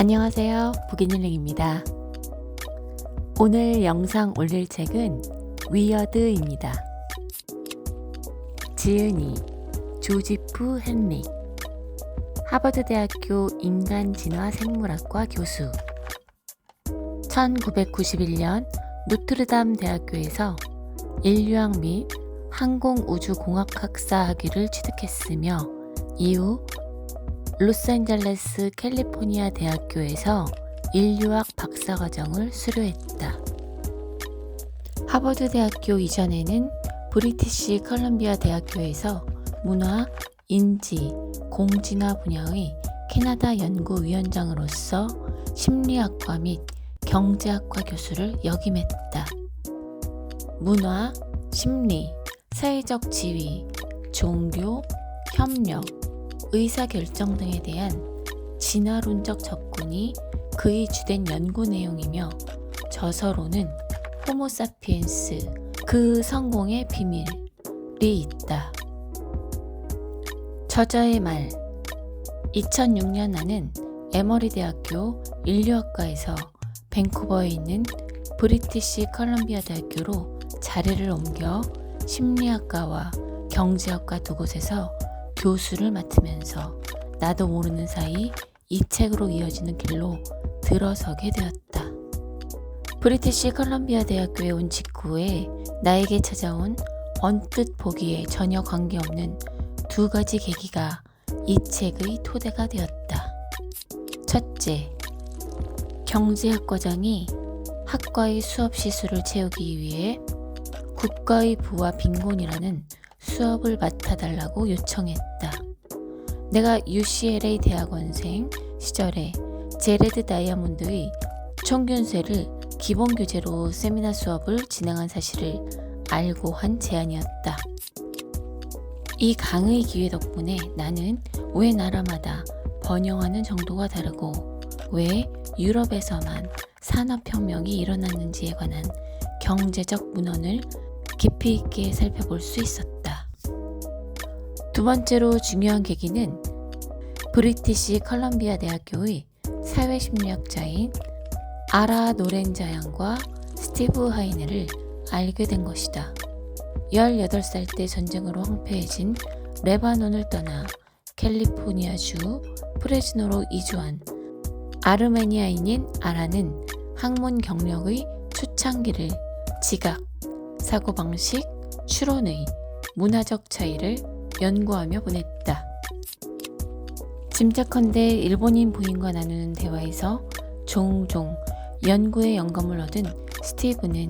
안녕하세요, 부기닐링입니다. 오늘 영상 올릴 책은 위어드입니다. 지은이, 조지프 헨릭, 하버드대학교 인간진화생물학과 교수. 1991년 노트르담 대학교에서 인류학 및 항공우주공학학사 학위를 취득했으며 이후 로스앤젤레스 캘리포니아 대학교에서 인류학 박사과정을 수료했다. 하버드 대학교 이전에는 브리티시 컬럼비아 대학교에서 문화, 인지, 공진화 분야의 캐나다 연구위원장으로서 심리학과 및 경제학과 교수를 역임했다. 문화, 심리, 사회적 지위, 종교, 협력, 의사결정 등에 대한 진화론적 접근이 그의 주된 연구 내용이며 저서로는 호모사피엔스, 그 성공의 비밀이 있다. 저자의 말. 2006년 나는 에머리 대학교 인류학과에서 밴쿠버에 있는 브리티시 컬럼비아 대학교로 자리를 옮겨 심리학과와 경제학과 두 곳에서 교수를 맡으면서 나도 모르는 사이 이 책으로 이어지는 길로 들어서게 되었다. 브리티시 컬럼비아 대학교에 온 직후에 나에게 찾아온 언뜻 보기에 전혀 관계없는 두 가지 계기가 이 책의 토대가 되었다. 첫째, 경제학 과장이 학과의 수업 시수를 채우기 위해 국가의 부와 빈곤이라는 수업을 맡아달라고 요청했다. 내가 UCLA 대학원생 시절에 제레드 다이아몬드의 총균세를 기본 교재로 세미나 수업을 진행한 사실을 알고 한 제안이었다. 이 강의 기회 덕분에 나는 왜 나라마다 번영하는 정도가 다르고 왜 유럽에서만 산업혁명이 일어났는지에 관한 경제적 문헌을 깊이 있게 살펴볼 수 있었다. 두 번째로 중요한 계기는 브리티시 컬럼비아 대학교의 사회심리학자인 아라 노렌자 양과 스티브 하이네를 알게 된 것이다. 18살 때 전쟁으로 황폐해진 레바논을 떠나 캘리포니아주 프레즈노로 이주한 아르메니아인인 아라는 학문 경력의 초창기를 지각, 사고방식, 추론의 문화적 차이를 연구하며 보냈다. 짐작컨대 일본인 부인과 나누는 대화에서 종종 연구에 영감을 얻은 스티브는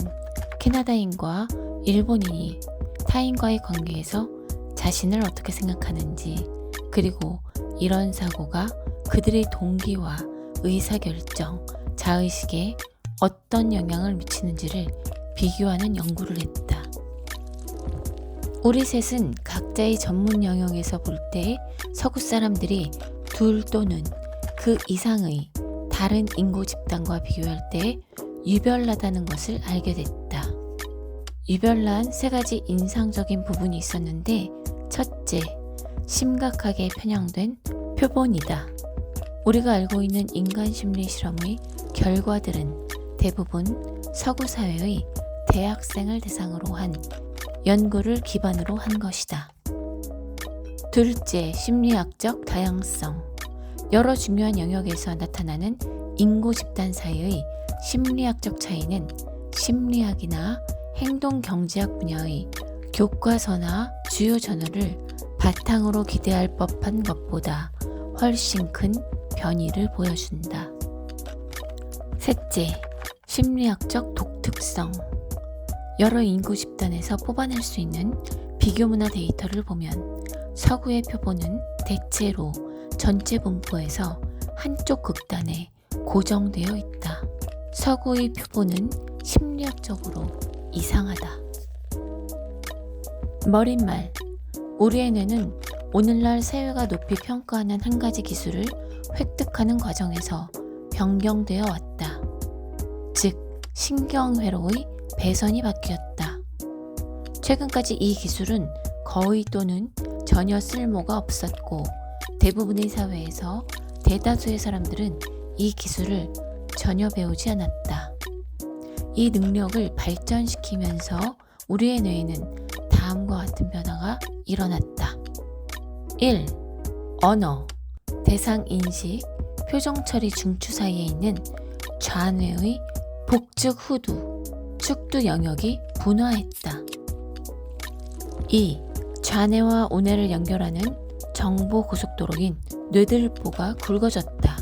캐나다인과 일본인이 타인과의 관계에서 자신을 어떻게 생각하는지, 그리고 이런 사고가 그들의 동기와 의사결정, 자의식에 어떤 영향을 미치는지를 비교하는 연구를 했다. 우리 셋은 각자의 전문 영역에서 볼 때 서구 사람들이 둘 또는 그 이상의 다른 인구 집단과 비교할 때 유별나다는 것을 알게 됐다. 유별난 세 가지 인상적인 부분이 있었는데, 첫째, 심각하게 편향된 표본이다. 우리가 알고 있는 인간 심리 실험의 결과들은 대부분 서구 사회의 대학생을 대상으로 한 연구를 기반으로 한 것이다. 둘째, 심리학적 다양성. 여러 중요한 영역에서 나타나는 인구 집단 사이의 심리학적 차이는 심리학이나 행동경제학 분야의 교과서나 주요 저널을 바탕으로 기대할 법한 것보다 훨씬 큰 변이를 보여준다. 셋째, 심리학적 독특성. 여러 인구 집단에서 뽑아낼 수 있는 비교문화 데이터를 보면 서구의 표본은 대체로 전체 분포에서 한쪽 극단에 고정되어 있다. 서구의 표본은 심리학적으로 이상하다. 머릿말. 우리의 뇌는 오늘날 사회가 높이 평가하는 한 가지 기술을 획득하는 과정에서 변경되어 왔다. 즉, 신경회로의 배선이 바뀌었다. 최근까지 이 기술은 거의 또는 전혀 쓸모가 없었고 대부분의 사회에서 대다수의 사람들은 이 기술을 전혀 배우지 않았다. 이 능력을 발전시키면서 우리의 뇌에는 다음과 같은 변화가 일어났다. 1. 언어, 대상 인식, 표정 처리 중추 사이에 있는 좌뇌의 복즉 후두, 축두 영역이 분화했다. 2. 좌뇌와 우뇌를 연결하는 정보 고속도로인 뇌들보가 굵어졌다.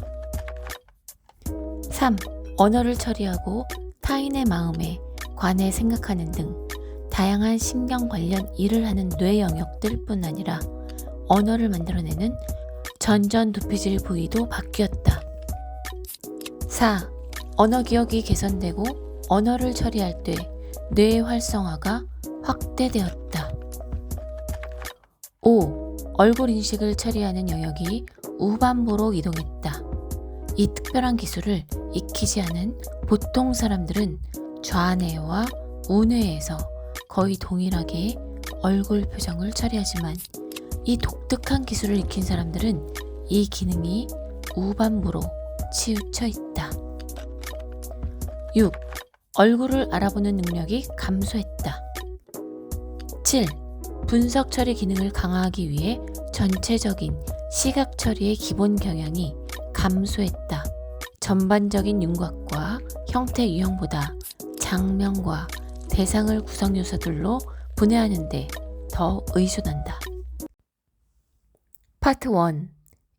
3. 언어를 처리하고 타인의 마음에 관해 생각하는 등 다양한 신경 관련 일을 하는 뇌 영역들 뿐 아니라 언어를 만들어내는 전전 두피질 부위도 바뀌었다. 4. 언어 기억이 개선되고 언어를 처리할 때 뇌의 활성화가 확대되었다. 5. 얼굴 인식을 처리하는 영역이 우반부로 이동했다. 이 특별한 기술을 익히지 않은 보통 사람들은 좌뇌와 우뇌에서 거의 동일하게 얼굴 표정을 처리하지만 이 독특한 기술을 익힌 사람들은 이 기능이 우반부로 치우쳐 있다. 6. 얼굴을 알아보는 능력이 감소했다. 7. 분석 처리 기능을 강화하기 위해 전체적인 시각 처리의 기본 경향이 감소했다. 전반적인 윤곽과 형태 유형보다 장면과 대상을 구성 요소들로 분해하는데 더 의존한다. 파트 1.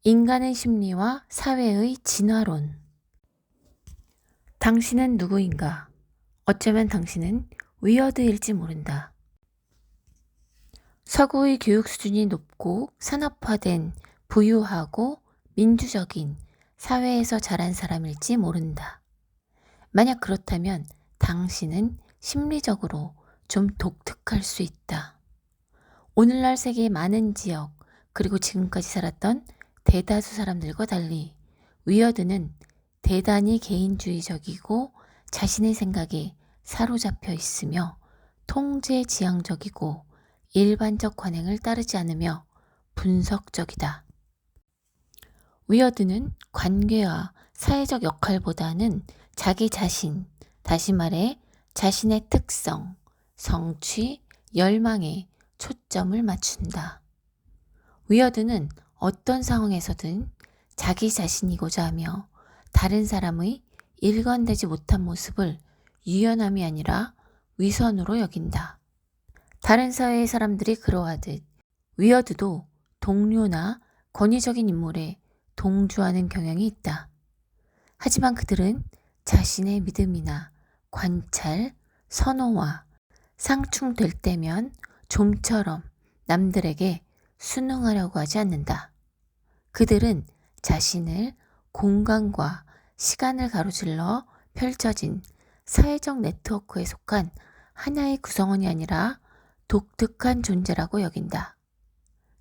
인간의 심리와 사회의 진화론. 당신은 누구인가? 어쩌면 당신은 위어드일지 모른다. 서구의 교육 수준이 높고 산업화된 부유하고 민주적인 사회에서 자란 사람일지 모른다. 만약 그렇다면 당신은 심리적으로 좀 독특할 수 있다. 오늘날 세계의 많은 지역 그리고 지금까지 살았던 대다수 사람들과 달리 위어드는 대단히 개인주의적이고 자신의 생각에 사로잡혀 있으며 통제지향적이고 일반적 관행을 따르지 않으며 분석적이다. 위어드는 관계와 사회적 역할보다는 자기 자신, 다시 말해 자신의 특성, 성취, 열망에 초점을 맞춘다. 위어드는 어떤 상황에서든 자기 자신이고자 하며 다른 사람의 일관되지 못한 모습을 유연함이 아니라 위선으로 여긴다. 다른 사회의 사람들이 그러하듯 위어드도 동료나 권위적인 인물에 동조하는 경향이 있다. 하지만 그들은 자신의 믿음이나 관찰, 선호와 상충될 때면 좀처럼 남들에게 순응하려고 하지 않는다. 그들은 자신을 공간과 시간을 가로질러 펼쳐진 사회적 네트워크에 속한 하나의 구성원이 아니라 독특한 존재라고 여긴다.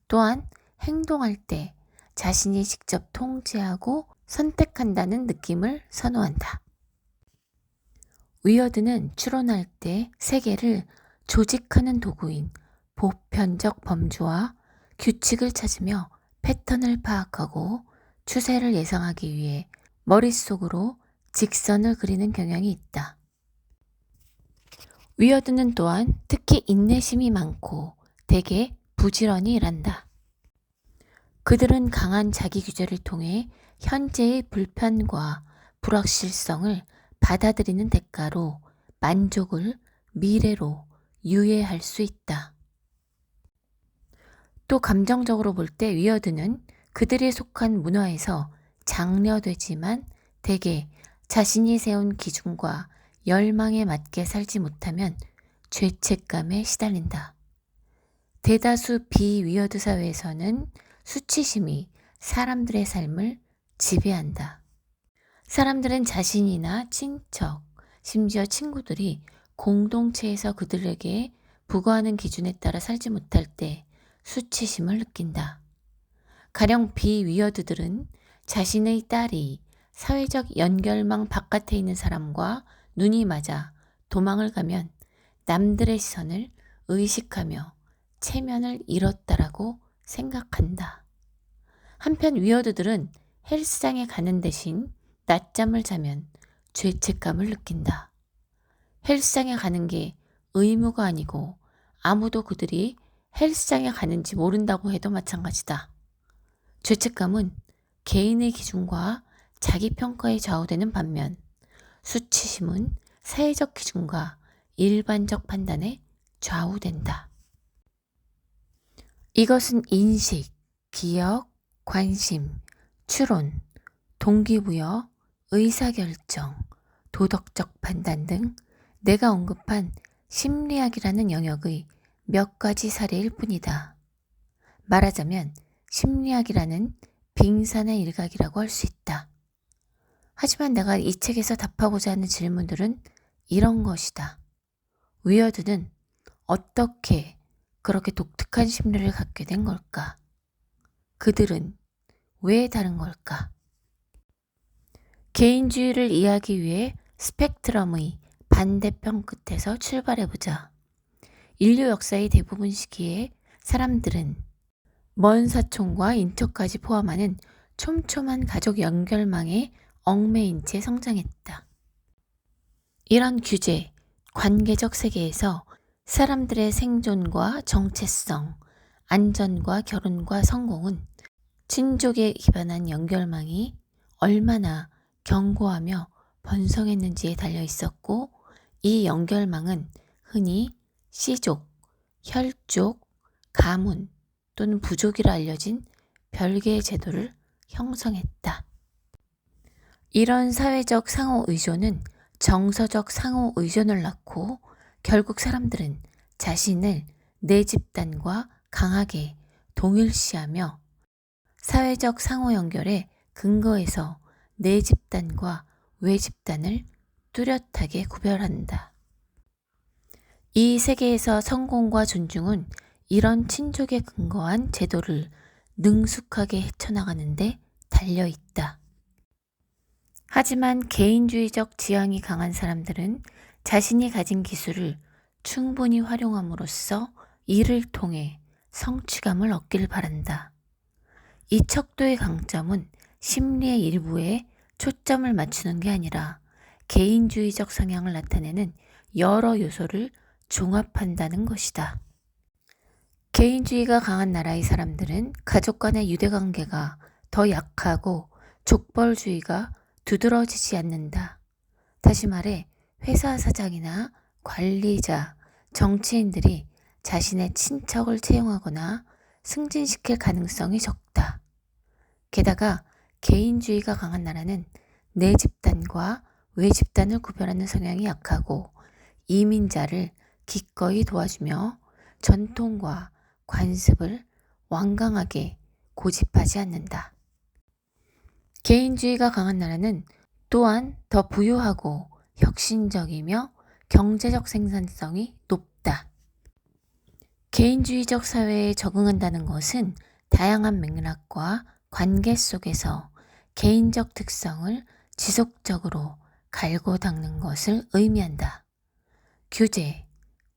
또한 행동할 때 자신이 직접 통제하고 선택한다는 느낌을 선호한다. 위어드는 추론할 때 세계를 조직하는 도구인 보편적 범주와 규칙을 찾으며 패턴을 파악하고 추세를 예상하기 위해 머릿속으로 직선을 그리는 경향이 있다. 위어드는 또한 특히 인내심이 많고 대개 부지런히 일한다. 그들은 강한 자기 규제를 통해 현재의 불편과 불확실성을 받아들이는 대가로 만족을 미래로 유예할 수 있다. 또 감정적으로 볼 때 위어드는 그들이 속한 문화에서 장려되지만 대개 자신이 세운 기준과 열망에 맞게 살지 못하면 죄책감에 시달린다. 대다수 비위어드 사회에서는 수치심이 사람들의 삶을 지배한다. 사람들은 자신이나 친척, 심지어 친구들이 공동체에서 그들에게 부과하는 기준에 따라 살지 못할 때 수치심을 느낀다. 가령 비위어드들은 자신의 딸이 사회적 연결망 바깥에 있는 사람과 눈이 맞아 도망을 가면 남들의 시선을 의식하며 체면을 잃었다라고 생각한다. 한편 위어드들은 헬스장에 가는 대신 낮잠을 자면 죄책감을 느낀다. 헬스장에 가는 게 의무가 아니고 아무도 그들이 헬스장에 가는지 모른다고 해도 마찬가지다. 죄책감은 개인의 기준과 자기평가에 좌우되는 반면 수치심은 사회적 기준과 일반적 판단에 좌우된다. 이것은 인식, 기억, 관심, 추론, 동기부여, 의사결정, 도덕적 판단 등 내가 언급한 심리학이라는 영역의 몇 가지 사례일 뿐이다. 말하자면 심리학이라는 빙산의 일각이라고 할 수 있다. 하지만 내가 이 책에서 답하고자 하는 질문들은 이런 것이다. 위어드는 어떻게 그렇게 독특한 심리를 갖게 된 걸까? 그들은 왜 다른 걸까? 개인주의를 이해하기 위해 스펙트럼의 반대편 끝에서 출발해보자. 인류 역사의 대부분 시기에 사람들은 먼 사촌과 인척까지 포함하는 촘촘한 가족 연결망에 얽매인 채 성장했다. 이런 규제, 관계적 세계에서 사람들의 생존과 정체성, 안전과 결혼과 성공은 친족에 기반한 연결망이 얼마나 견고하며 번성했는지에 달려 있었고, 이 연결망은 흔히 씨족, 혈족, 가문 또는 부족이라 알려진 별개의 제도를 형성했다. 이런 사회적 상호 의존은 정서적 상호 의존을 낳고 결국 사람들은 자신을 내 집단과 강하게 동일시하며 사회적 상호 연결의 근거에서 내 집단과 외 집단을 뚜렷하게 구별한다. 이 세계에서 성공과 존중은 이런 친족에 근거한 제도를 능숙하게 헤쳐나가는데 달려있다. 하지만 개인주의적 지향이 강한 사람들은 자신이 가진 기술을 충분히 활용함으로써 이를 통해 성취감을 얻길 바란다. 이 척도의 강점은 심리의 일부에 초점을 맞추는 게 아니라 개인주의적 성향을 나타내는 여러 요소를 종합한다는 것이다. 개인주의가 강한 나라의 사람들은 가족 간의 유대관계가 더 약하고 족벌주의가 두드러지지 않는다. 다시 말해 회사 사장이나 관리자, 정치인들이 자신의 친척을 채용하거나 승진시킬 가능성이 적다. 게다가 개인주의가 강한 나라는 내 집단과 외 집단을 구별하는 성향이 약하고 이민자를 기꺼이 도와주며 전통과 관습을 완강하게 고집하지 않는다. 개인주의가 강한 나라는 또한 더 부유하고 혁신적이며 경제적 생산성이 높다. 개인주의적 사회에 적응한다는 것은 다양한 맥락과 관계 속에서 개인적 특성을 지속적으로 갈고 닦는 것을 의미한다. 규제,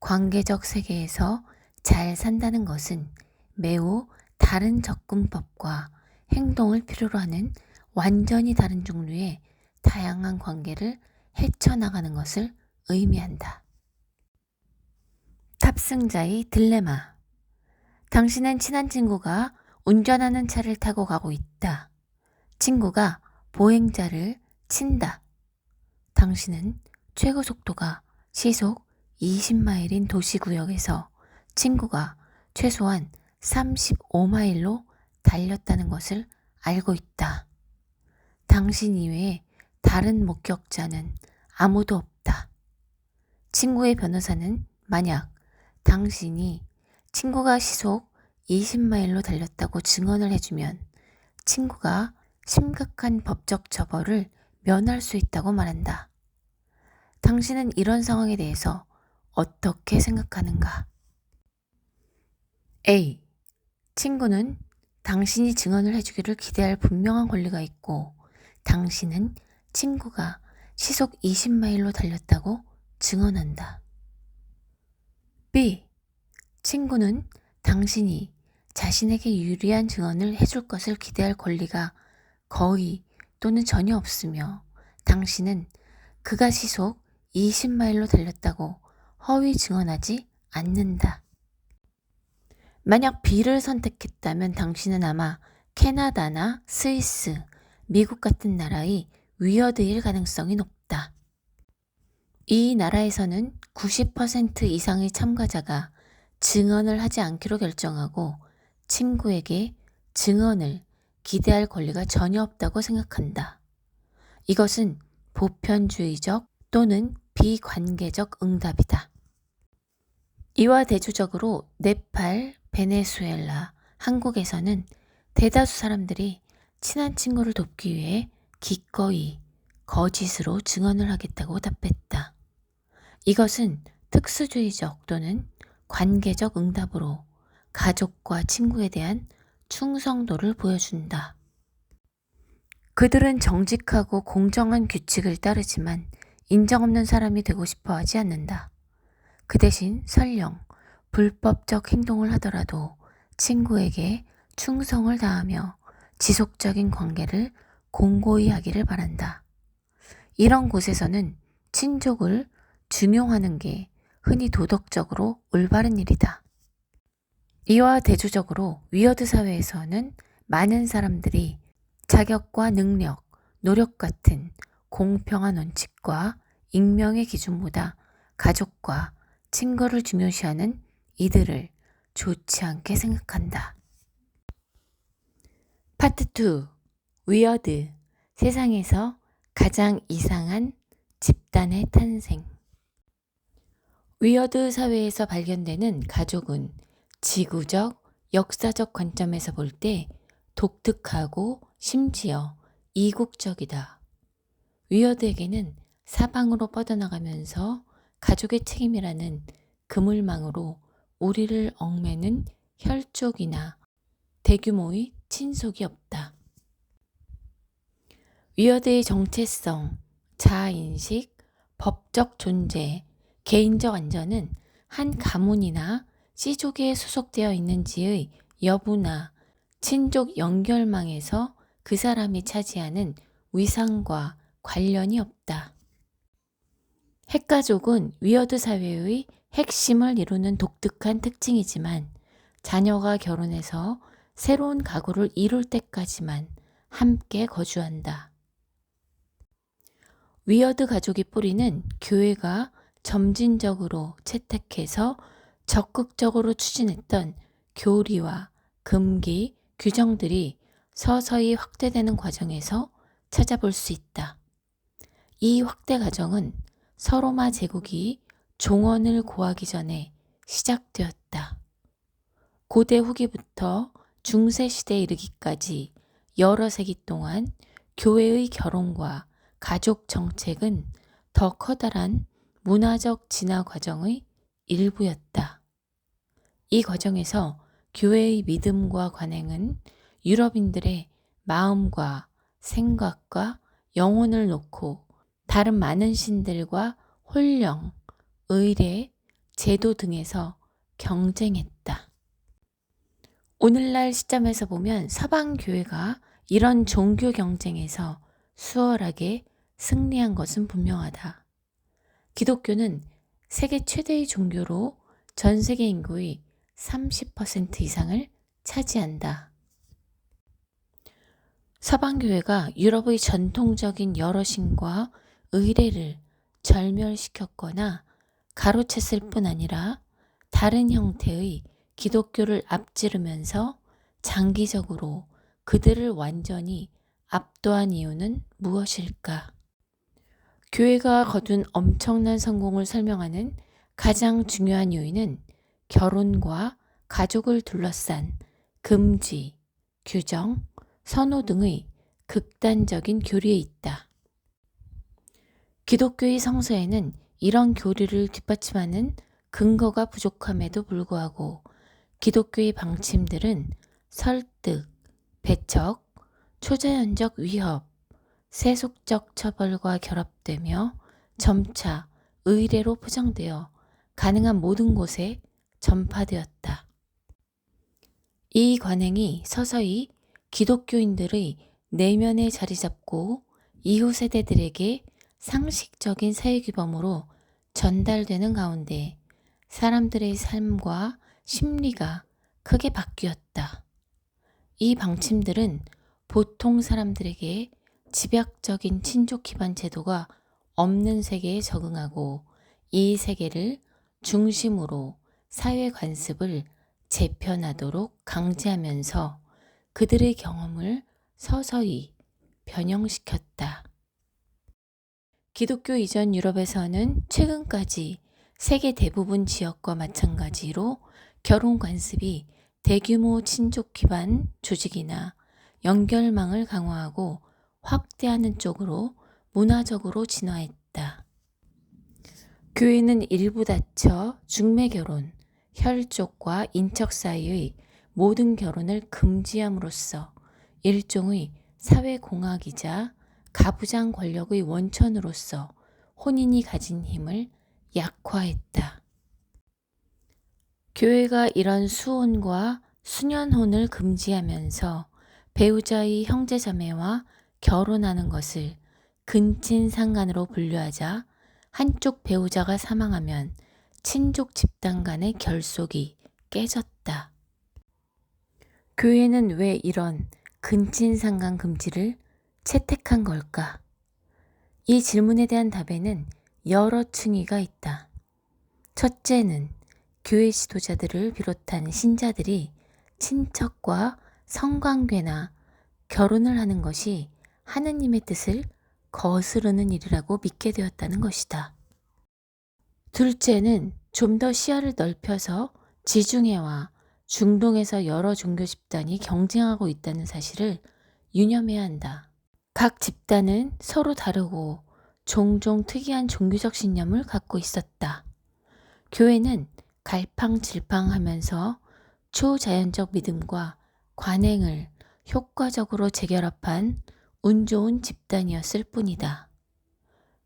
관계적 세계에서 잘 산다는 것은 매우 다른 접근법과 행동을 필요로 하는 완전히 다른 종류의 다양한 관계를 헤쳐나가는 것을 의미한다. 탑승자의 딜레마. 당신은 친한 친구가 운전하는 차를 타고 가고 있다. 친구가 보행자를 친다. 당신은 최고 속도가 시속 20마일인 도시구역에서 친구가 최소한 35마일로 달렸다는 것을 알고 있다. 당신 이외에 다른 목격자는 아무도 없다. 친구의 변호사는 만약 당신이 친구가 시속 20마일로 달렸다고 증언을 해주면 친구가 심각한 법적 처벌을 면할 수 있다고 말한다. 당신은 이런 상황에 대해서 어떻게 생각하는가? A. 친구는 당신이 증언을 해주기를 기대할 분명한 권리가 있고 당신은 친구가 시속 20마일로 달렸다고 증언한다. B. 친구는 당신이 자신에게 유리한 증언을 해줄 것을 기대할 권리가 거의 또는 전혀 없으며 당신은 그가 시속 20마일로 달렸다고 허위 증언하지 않는다. 만약 B를 선택했다면 당신은 아마 캐나다나 스위스, 미국 같은 나라의 위어드일 가능성이 높다. 이 나라에서는 90% 이상의 참가자가 증언을 하지 않기로 결정하고 친구에게 증언을 기대할 권리가 전혀 없다고 생각한다. 이것은 보편주의적 또는 비관계적 응답이다. 이와 대조적으로 네팔, 베네수엘라, 한국에서는 대다수 사람들이 친한 친구를 돕기 위해 기꺼이 거짓으로 증언을 하겠다고 답했다. 이것은 특수주의적 또는 관계적 응답으로 가족과 친구에 대한 충성도를 보여준다. 그들은 정직하고 공정한 규칙을 따르지만 인정 없는 사람이 되고 싶어 하지 않는다. 그 대신 설령 불법적 행동을 하더라도 친구에게 충성을 다하며 지속적인 관계를 공고히 하기를 바란다. 이런 곳에서는 친족을 중용하는 게 흔히 도덕적으로 올바른 일이다. 이와 대조적으로 위어드 사회에서는 많은 사람들이 자격과 능력, 노력 같은 공평한 원칙과 익명의 기준보다 가족과 친구를 중요시하는 이들을 좋지 않게 생각한다. 파트 2. 위어드, 세상에서 가장 이상한 집단의 탄생. 위어드 사회에서 발견되는 가족은 지구적, 역사적 관점에서 볼 때 독특하고 심지어 이국적이다. 위어드에게는 사방으로 뻗어나가면서 가족의 책임이라는 그물망으로 우리를 얽매는 혈족이나 대규모의 친속이 없다. 위어드의 정체성, 자아인식, 법적 존재, 개인적 안전은 한 가문이나 씨족에 소속되어 있는지의 여부나 친족 연결망에서 그 사람이 차지하는 위상과 관련이 없다. 핵가족은 위어드 사회의 핵심을 이루는 독특한 특징이지만 자녀가 결혼해서 새로운 가구를 이룰 때까지만 함께 거주한다. 위어드 가족의 뿌리는 교회가 점진적으로 채택해서 적극적으로 추진했던 교리와 금기, 규정들이 서서히 확대되는 과정에서 찾아볼 수 있다. 이 확대 과정은 서로마 제국이 종언을 고하기 전에 시작되었다. 고대 후기부터 중세 시대에 이르기까지 여러 세기 동안 교회의 결혼과 가족 정책은 더 커다란 문화적 진화 과정의 일부였다. 이 과정에서 교회의 믿음과 관행은 유럽인들의 마음과 생각과 영혼을 놓고 다른 많은 신들과 혼령, 의례, 제도 등에서 경쟁했다. 오늘날 시점에서 보면 서방 교회가 이런 종교 경쟁에서 수월하게 승리한 것은 분명하다. 기독교는 세계 최대의 종교로 전 세계 인구의 30% 이상을 차지한다. 서방교회가 유럽의 전통적인 여러 신과 의례를 절멸시켰거나 가로챘을 뿐 아니라 다른 형태의 기독교를 앞지르면서 장기적으로 그들을 완전히 압도한 이유는 무엇일까? 교회가 거둔 엄청난 성공을 설명하는 가장 중요한 요인은 결혼과 가족을 둘러싼 금지, 규정, 선호 등의 극단적인 교리에 있다. 기독교의 성서에는 이런 교리를 뒷받침하는 근거가 부족함에도 불구하고 기독교의 방침들은 설득, 배척, 초자연적 위협, 세속적 처벌과 결합되며 점차 의례로 포장되어 가능한 모든 곳에 전파되었다. 이 관행이 서서히 기독교인들의 내면에 자리 잡고 이후 세대들에게 상식적인 사회규범으로 전달되는 가운데 사람들의 삶과 심리가 크게 바뀌었다. 이 방침들은 보통 사람들에게 집약적인 친족 기반 제도가 없는 세계에 적응하고 이 세계를 중심으로 사회 관습을 재편하도록 강제하면서 그들의 경험을 서서히 변형시켰다. 기독교 이전 유럽에서는 최근까지 세계 대부분 지역과 마찬가지로 결혼 관습이 대규모 친족 기반 조직이나 연결망을 강화하고 확대하는 쪽으로 문화적으로 진화했다. 교회는 일부 다처 중매 결혼, 혈족과 인척 사이의 모든 결혼을 금지함으로써 일종의 사회공학이자 가부장 권력의 원천으로서 혼인이 가진 힘을 약화했다. 교회가 이런 수혼과 수년혼을 금지하면서 배우자의 형제자매와 결혼하는 것을 근친상간으로 분류하자 한쪽 배우자가 사망하면 친족 집단 간의 결속이 깨졌다. 교회는 왜 이런 근친상간 금지를 채택한 걸까? 이 질문에 대한 답에는 여러 층위가 있다. 첫째는 교회 지도자들을 비롯한 신자들이 친척과 성관계나 결혼을 하는 것이 하느님의 뜻을 거스르는 일이라고 믿게 되었다는 것이다. 둘째는 좀 더 시야를 넓혀서 지중해와 중동에서 여러 종교 집단이 경쟁하고 있다는 사실을 유념해야 한다. 각 집단은 서로 다르고 종종 특이한 종교적 신념을 갖고 있었다. 교회는 갈팡질팡하면서 초자연적 믿음과 관행을 효과적으로 재결합한 운 좋은 집단이었을 뿐이다.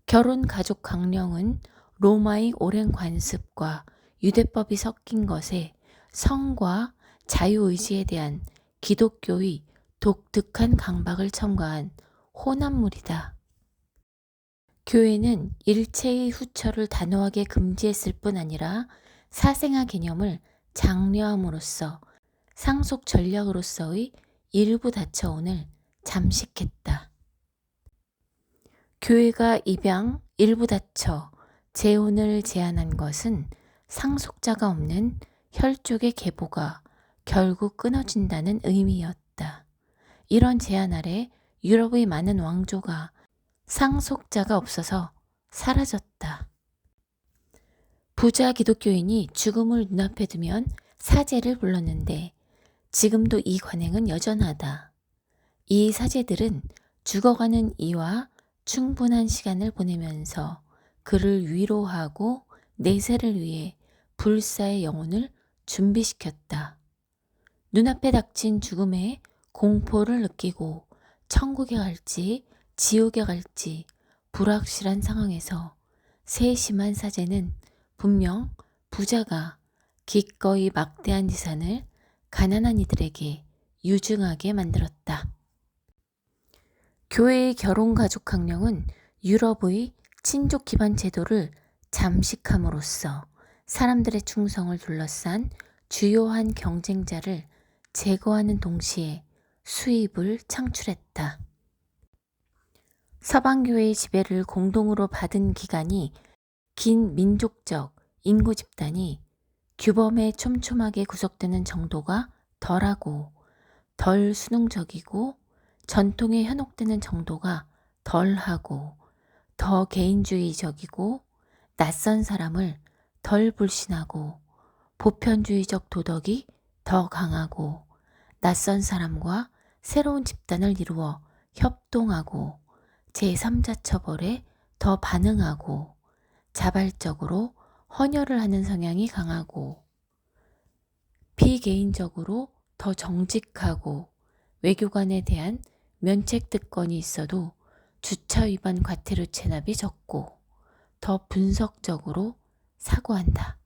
결혼 가족 강령은 로마의 오랜 관습과 유대법이 섞인 것에 성과 자유의지에 대한 기독교의 독특한 강박을 첨가한 혼합물이다. 교회는 일체의 후처를 단호하게 금지했을 뿐 아니라 사생아 개념을 장려함으로써 상속 전략으로서의 일부 다처혼을 잠식했다. 교회가 입양, 일부 다처, 재혼을 제한한 것은 상속자가 없는 혈족의 계보가 결국 끊어진다는 의미였다. 이런 제한 아래 유럽의 많은 왕조가 상속자가 없어서 사라졌다. 부자 기독교인이 죽음을 눈앞에 두면 사제를 불렀는데 지금도 이 관행은 여전하다. 이 사제들은 죽어가는 이와 충분한 시간을 보내면서 그를 위로하고 내세를 위해 불사의 영혼을 준비시켰다. 눈앞에 닥친 죽음에 공포를 느끼고 천국에 갈지 지옥에 갈지 불확실한 상황에서 세심한 사제는 분명 부자가 기꺼이 막대한 재산을 가난한 이들에게 유증하게 만들었다. 교회의 결혼가족 강령은 유럽의 친족 기반 제도를 잠식함으로써 사람들의 충성을 둘러싼 주요한 경쟁자를 제거하는 동시에 수입을 창출했다. 서방교회의 지배를 공동으로 받은 기간이 긴 민족적 인구 집단이 규범에 촘촘하게 구속되는 정도가 덜하고 덜 수능적이고 전통에 현혹되는 정도가 덜하고 더 개인주의적이고 낯선 사람을 덜 불신하고 보편주의적 도덕이 더 강하고 낯선 사람과 새로운 집단을 이루어 협동하고 제3자 처벌에 더 반응하고 자발적으로 헌혈을 하는 성향이 강하고 비개인적으로 더 정직하고 외교관에 대한 면책특권이 있어도 주차 위반 과태료 체납이 적고 더 분석적으로 사고한다.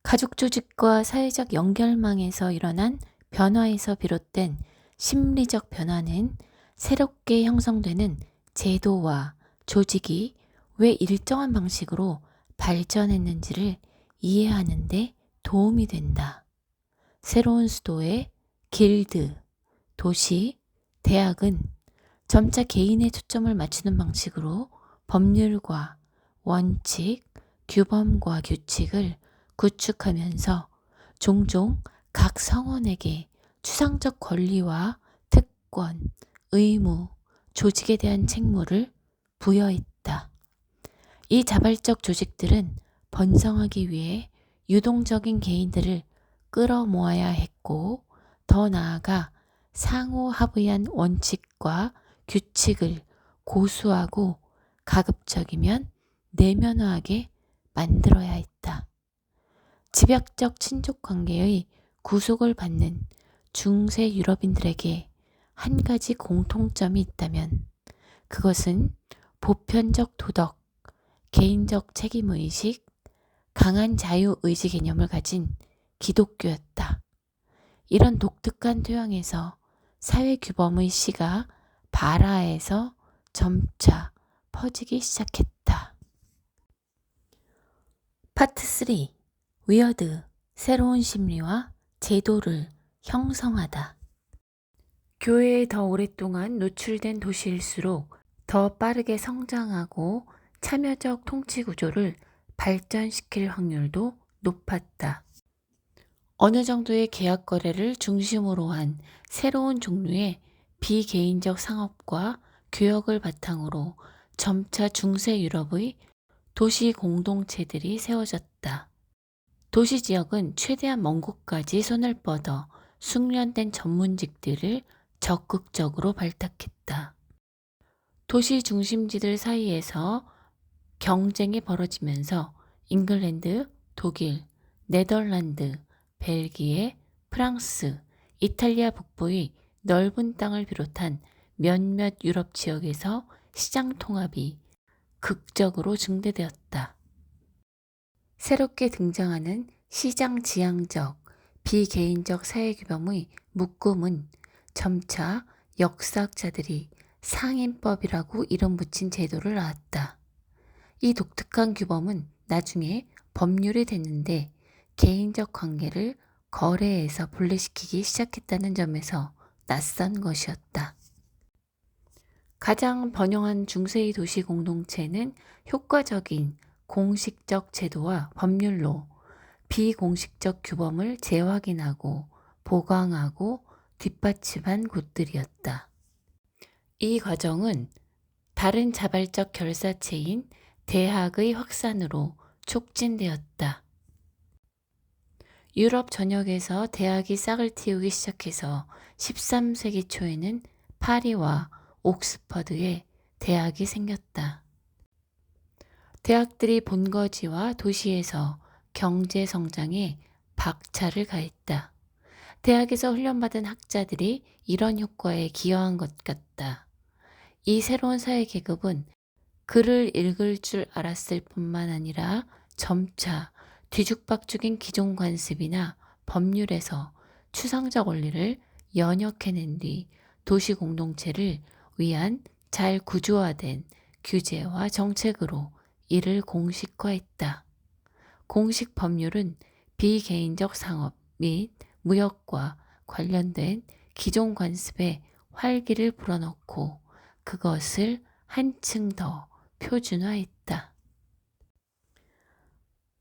가족 조직과 사회적 연결망에서 일어난 변화에서 비롯된 심리적 변화는 새롭게 형성되는 제도와 조직이 왜 일정한 방식으로 발전했는지를 이해하는 데 도움이 된다. 새로운 수도의 길드, 도시, 대학은 점차 개인의 초점을 맞추는 방식으로 법률과 원칙, 규범과 규칙을 구축하면서 종종 각 성원에게 추상적 권리와 특권, 의무, 조직에 대한 책무를 부여했다. 이 자발적 조직들은 번성하기 위해 유동적인 개인들을 끌어모아야 했고, 더 나아가 상호합의한 원칙과 규칙을 고수하고 가급적이면 내면화하게 만들어야 했다. 집약적 친족 관계의 구속을 받는 중세 유럽인들에게 한 가지 공통점이 있다면 그것은 보편적 도덕, 개인적 책임의식, 강한 자유의지 개념을 가진 기독교였다. 이런 독특한 토양에서 사회규범의 씨가 바라에서 점차 퍼지기 시작했다. 파트 3. 위어드, 새로운 심리와 제도를 형성하다. 교회에 더 오랫동안 노출된 도시일수록 더 빠르게 성장하고 참여적 통치 구조를 발전시킬 확률도 높았다. 어느 정도의 계약 거래를 중심으로 한 새로운 종류의 비개인적 상업과 교역을 바탕으로 점차 중세 유럽의 도시 공동체들이 세워졌다. 도시 지역은 최대한 먼 곳까지 손을 뻗어 숙련된 전문직들을 적극적으로 발탁했다. 도시 중심지들 사이에서 경쟁이 벌어지면서 잉글랜드, 독일, 네덜란드, 벨기에, 프랑스, 이탈리아 북부의 넓은 땅을 비롯한 몇몇 유럽 지역에서 시장 통합이 극적으로 증대되었다. 새롭게 등장하는 시장 지향적, 비개인적 사회규범의 묶음은 점차 역사학자들이 상인법이라고 이름 붙인 제도를 낳았다. 이 독특한 규범은 나중에 법률이 됐는데 개인적 관계를 거래에서 분리시키기 시작했다는 점에서 낯선 것이었다. 가장 번영한 중세의 도시 공동체는 효과적인 공식적 제도와 법률로 비공식적 규범을 재확인하고 보강하고 뒷받침한 곳들이었다. 이 과정은 다른 자발적 결사체인 대학의 확산으로 촉진되었다. 유럽 전역에서 대학이 싹을 틔우기 시작해서 13세기 초에는 파리와 옥스퍼드에 대학이 생겼다. 대학들이 본거지와 도시에서 경제 성장에 박차를 가했다. 대학에서 훈련받은 학자들이 이런 효과에 기여한 것 같다. 이 새로운 사회 계급은 글을 읽을 줄 알았을 뿐만 아니라 점차 뒤죽박죽인 기존 관습이나 법률에서 추상적 원리를 연역해낸 뒤 도시 공동체를 위한 잘 구조화된 규제와 정책으로 이를 공식화했다. 공식 법률은 비개인적 상업 및 무역과 관련된 기존 관습에 활기를 불어넣고 그것을 한층 더 표준화했다.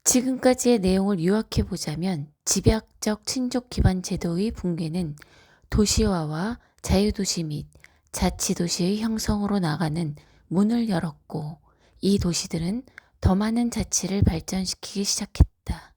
지금까지의 내용을 요약해보자면 집약적 친족 기반 제도의 붕괴는 도시화와 자유도시 및 자치도시의 형성으로 나가는 문을 열었고 이 도시들은 더 많은 자치를 발전시키기 시작했다.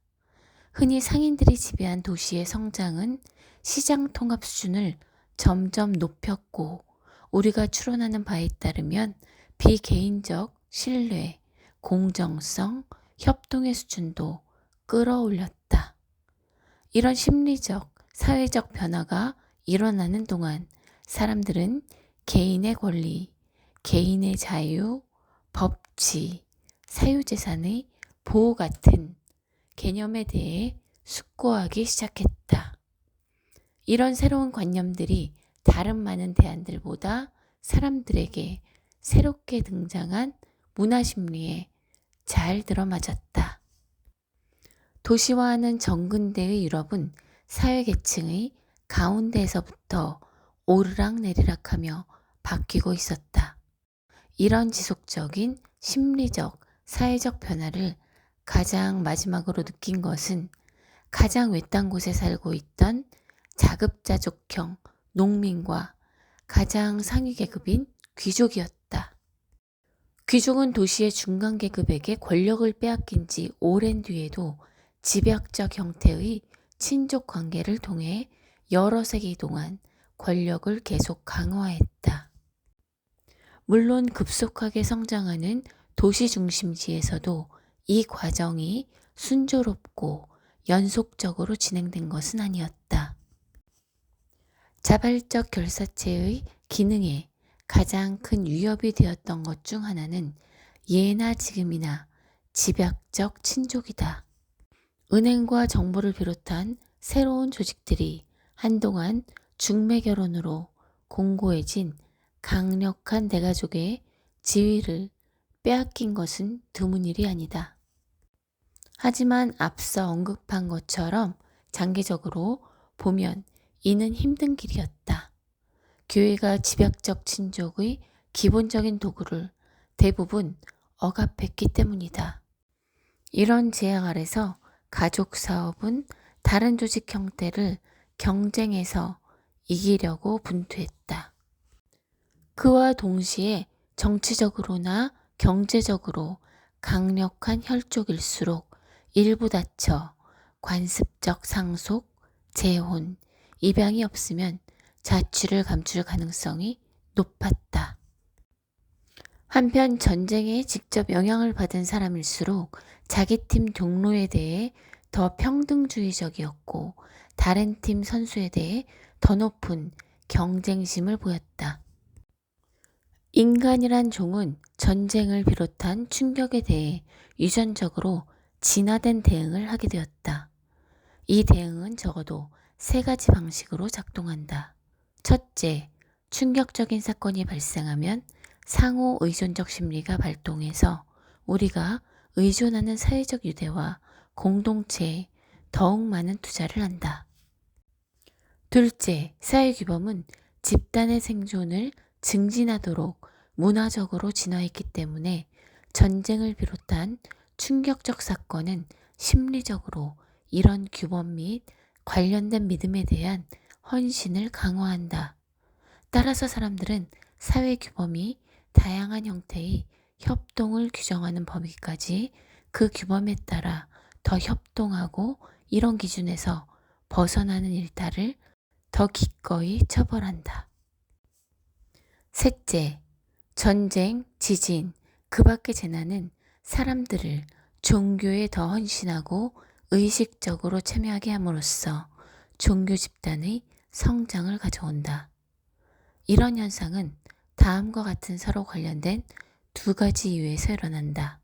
흔히 상인들이 지배한 도시의 성장은 시장 통합 수준을 점점 높였고 우리가 추론하는 바에 따르면 비개인적 신뢰, 공정성, 협동의 수준도 끌어올렸다. 이런 심리적, 사회적 변화가 일어나는 동안 사람들은 개인의 권리, 개인의 자유, 법치, 사유재산의 보호 같은 개념에 대해 숙고하기 시작했다. 이런 새로운 관념들이 다른 많은 대안들보다 사람들에게 새롭게 등장한 문화심리에 잘 들어맞았다. 도시화하는 정근대의 유럽은 사회계층의 가운데에서부터 오르락내리락하며 바뀌고 있었다. 이런 지속적인 심리적, 사회적 변화를 가장 마지막으로 느낀 것은 가장 외딴 곳에 살고 있던 자급자족형 농민과 가장 상위 계급인 귀족이었다. 귀족은 도시의 중간 계급에게 권력을 빼앗긴 지 오랜 뒤에도 집약적 형태의 친족 관계를 통해 여러 세기 동안 권력을 계속 강화했다. 물론 급속하게 성장하는 도시 중심지에서도 이 과정이 순조롭고 연속적으로 진행된 것은 아니었다. 자발적 결사체의 기능에 가장 큰 위협이 되었던 것 중 하나는 예나 지금이나 집약적 친족이다. 은행과 정부를 비롯한 새로운 조직들이 한동안 중매 결혼으로 공고해진 강력한 대가족의 지위를 빼앗긴 것은 드문 일이 아니다. 하지만 앞서 언급한 것처럼 장기적으로 보면 이는 힘든 길이었다. 교회가 집약적 친족의 기본적인 도구를 대부분 억압했기 때문이다. 이런 제약 아래서 가족 사업은 다른 조직 형태를 경쟁해서 이기려고 분투했다. 그와 동시에 정치적으로나 경제적으로 강력한 혈족일수록 일부 다쳐 관습적 상속, 재혼, 입양이 없으면 자취를 감출 가능성이 높았다. 한편 전쟁에 직접 영향을 받은 사람일수록 자기 팀 동료에 대해 더 평등주의적이었고 다른 팀 선수에 대해 더 높은 경쟁심을 보였다. 인간이란 종은 전쟁을 비롯한 충격에 대해 유전적으로 진화된 대응을 하게 되었다. 이 대응은 적어도 세 가지 방식으로 작동한다. 첫째, 충격적인 사건이 발생하면 상호 의존적 심리가 발동해서 우리가 의존하는 사회적 유대와 공동체에 더욱 많은 투자를 한다. 둘째, 사회규범은 집단의 생존을 증진하도록 문화적으로 진화했기 때문에 전쟁을 비롯한 충격적 사건은 심리적으로 이런 규범 및 관련된 믿음에 대한 헌신을 강화한다. 따라서 사람들은 사회 규범이 다양한 형태의 협동을 규정하는 범위까지 그 규범에 따라 더 협동하고 이런 기준에서 벗어나는 일탈을 더 기꺼이 처벌한다. 셋째, 전쟁, 지진, 그 밖의 재난은 사람들을 종교에 더 헌신하고 의식적으로 참여하게 함으로써 종교 집단의 성장을 가져온다. 이런 현상은 다음과 같은 서로 관련된 두 가지 이유에서 일어난다.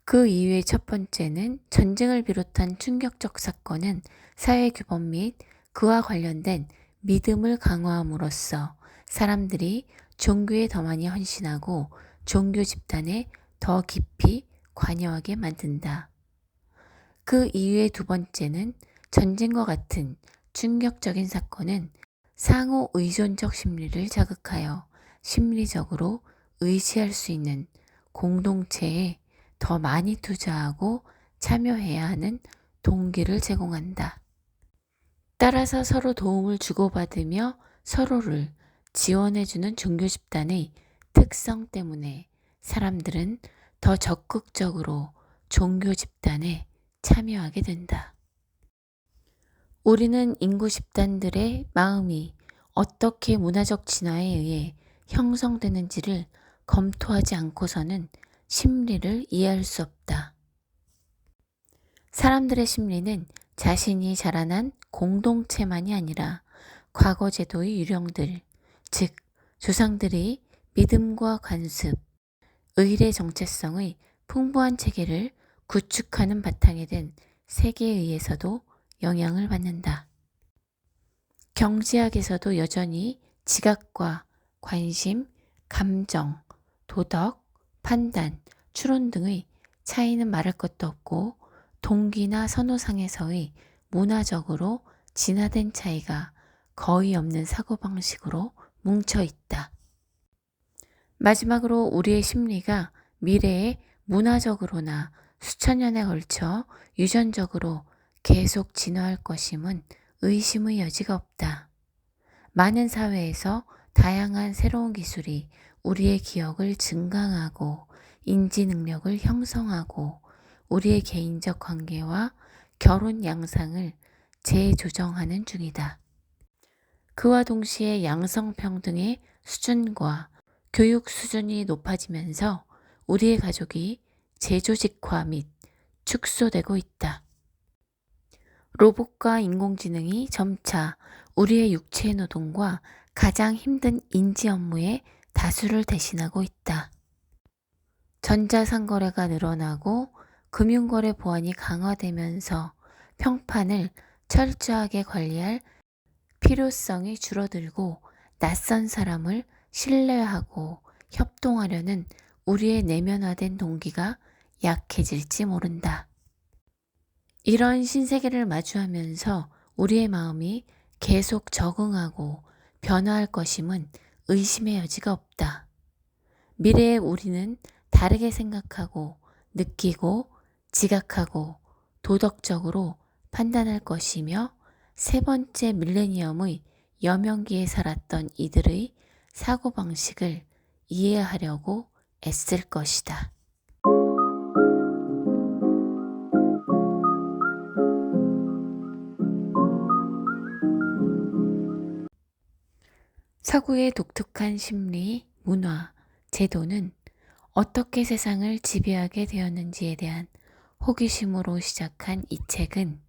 그 이유의 첫 번째는 전쟁을 비롯한 충격적 사건은 사회 규범 및 그와 관련된 믿음을 강화함으로써 사람들이 종교에 더 많이 헌신하고 종교 집단에 더 깊이 관여하게 만든다. 그 이유의 두 번째는 전쟁과 같은 충격적인 사건은 상호 의존적 심리를 자극하여 심리적으로 의지할 수 있는 공동체에 더 많이 투자하고 참여해야 하는 동기를 제공한다. 따라서 서로 도움을 주고받으며 서로를 지원해주는 종교 집단의 특성 때문에 사람들은 더 적극적으로 종교 집단에 참여하게 된다. 우리는 인구 집단들의 마음이 어떻게 문화적 진화에 의해 형성되는지를 검토하지 않고서는 심리를 이해할 수 없다. 사람들의 심리는 자신이 자라난 공동체만이 아니라 과거 제도의 유령들, 즉 조상들이 믿음과 관습, 의례 정체성의 풍부한 체계를 구축하는 바탕에 든 세계에 의해서도 영향을 받는다. 경제학에서도 여전히 지각과 관심, 감정, 도덕, 판단, 추론 등의 차이는 말할 것도 없고 동기나 선호상에서의 문화적으로 진화된 차이가 거의 없는 사고방식으로 뭉쳐 있다. 마지막으로 우리의 심리가 미래에 문화적으로나 수천 년에 걸쳐 유전적으로 계속 진화할 것임은 의심의 여지가 없다. 많은 사회에서 다양한 새로운 기술이 우리의 기억을 증강하고 인지 능력을 형성하고 우리의 개인적 관계와 결혼 양상을 재조정하는 중이다. 그와 동시에 양성평등의 수준과 교육 수준이 높아지면서 우리의 가족이 재조직화 및 축소되고 있다. 로봇과 인공지능이 점차 우리의 육체 노동과 가장 힘든 인지 업무의 다수를 대신하고 있다. 전자상거래가 늘어나고 금융거래 보안이 강화되면서 평판을 철저하게 관리할 필요성이 줄어들고 낯선 사람을 신뢰하고 협동하려는 우리의 내면화된 동기가 약해질지 모른다. 이런 신세계를 마주하면서 우리의 마음이 계속 적응하고 변화할 것임은 의심의 여지가 없다. 미래의 우리는 다르게 생각하고 느끼고 지각하고 도덕적으로 판단할 것이며 세 번째 밀레니엄의 여명기에 살았던 이들의 사고방식을 이해하려고 애쓸 것이다. 서구의 독특한 심리, 문화, 제도는 어떻게 세상을 지배하게 되었는지에 대한 호기심으로 시작한 이 책은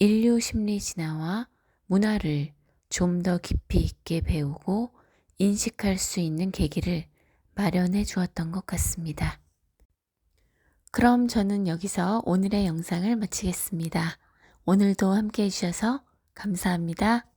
인류 심리 진화와 문화를 좀 더 깊이 있게 배우고 인식할 수 있는 계기를 마련해 주었던 것 같습니다. 그럼 저는 여기서 오늘의 영상을 마치겠습니다. 오늘도 함께 해주셔서 감사합니다.